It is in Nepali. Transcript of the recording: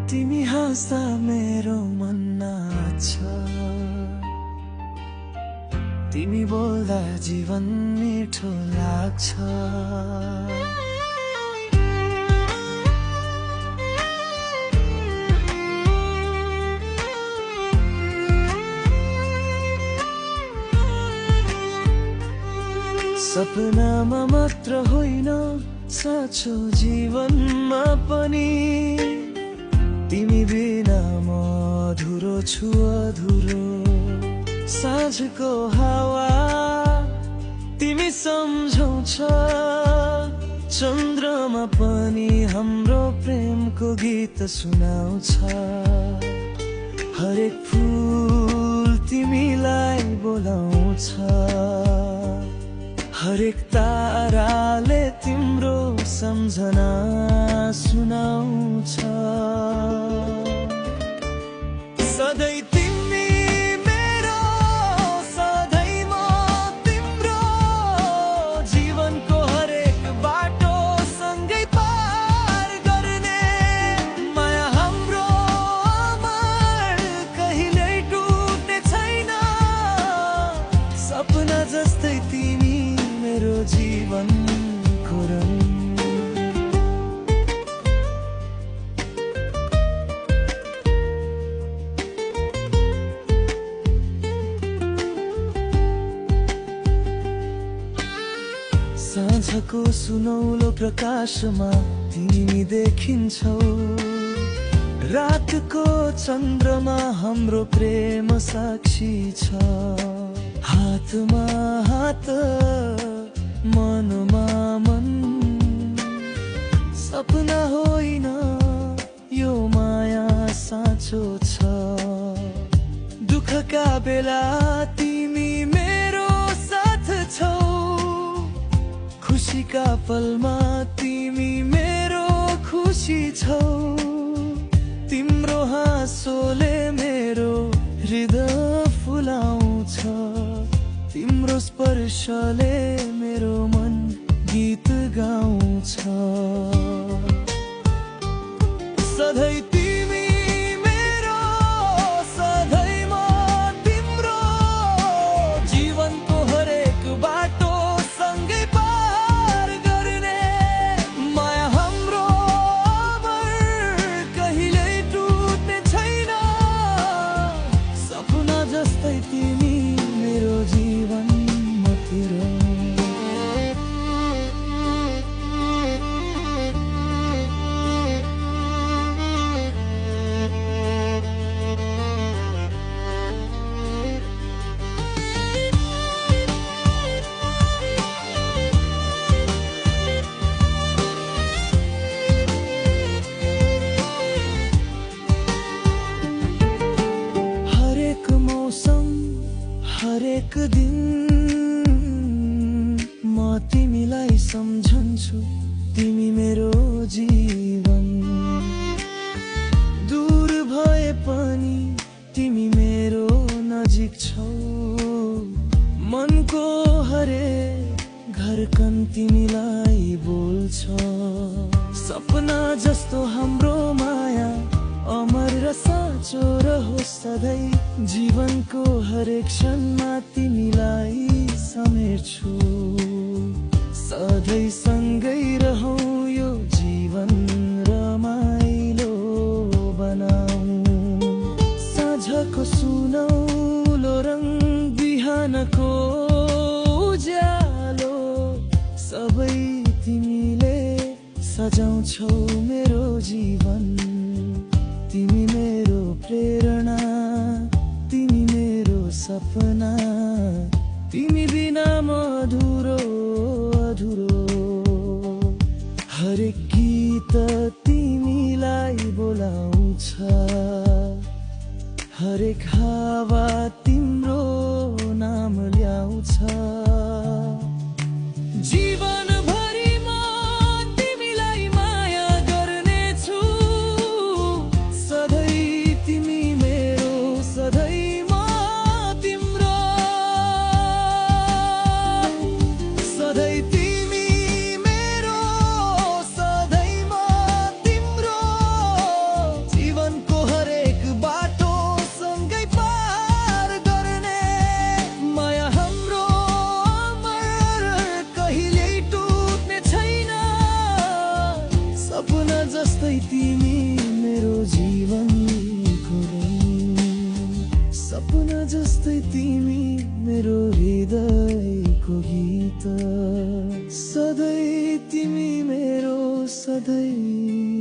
तिमी हाँस्दा मेरो मन नाच्छ, तिमी बोल्दा जीवन मिठो लाग्छ। सपनामा मात्र होइन, साँचो जीवनमा पनि तिमी बिना म अधुरो छु अधुरो। साँझको हावा तिमी सम्झाउँछ, चन्द्रमा पनि हाम्रो प्रेमको गीत सुनाउँछ। हरेक फूल तिमीलाई बोलाउँछ, हरेक ताराले तिम्रो सम्झना सुनाउँछ। सधैँ तिमी मेरो, सधैँ म तिम्रो, जीवनको हरेक बाटो सँगै पार गर्ने। माया हाम्रो अमर कहिल्यै टुट्ने छैन, सपना जस्तै तिमी मेरो जीवनको रङ। साँझको सुनौलो प्रकाशमा तिमी देखिन्छौ, रातको चन्द्रमा हाम्रो प्रेम साक्षी छ। हातमा हात मनमा मन, सपना होइन यो माया साँचो छ। दुःखका बेला तिमी मेरो साथ छौ, खुसीका पलमा तिमी मेरो खुसी छौ। तिम्रो हाँसोले मेरो हृदय फुलाउँछ, तिम्रो स्पर्शले मेरो मन गीत गाउँछ। सधैँ तिमी मेरो, सधैँ म तिम्रो, जीवनको हरेक बाटो सँगै पार गर्ने। माया हाम्रो अमर कहिल्यै टुट्ने छैन, सपना जस्तै तिमी मेरो जीवनमा तिरो। हरेक मौसम हरेक दिन म तिमीलाई सम्झन्छु, तिमी मेरो जीवन। दूर भए पनि तिमी मेरो नजिक छौ, मनको हरेक धड्कन तिमीलाई बोल्छ। सपना जस्तो हाम्रो माया अमर र साँचो रहोस् सधैँ। जीवनको हरेक क्षणमा तिमीलाई समेट्छु, सधैँ सँगै रहौँ यो जीवन रमाइलो बनाऊ। साँझको सुनौलो रङ, बिहानको उज्यालो, सबै तिमीले सजाउँछौ मेरो जीवन। तिमी मेरो प्रेरणा, तिमी मेरो सपना, तिमी बिना म अधुरो अधुरो। हरेक गीत तिमीलाई बोलाउँछ, हरेक हावा तिम्रो नाम ल्याउँछ। जीवन सपना जस्तै तिमी मेरो जीवनको रङ, सपना जस्तै तिमी मेरो हृदयको गीत, सधैँ तिमी मेरो सधैँ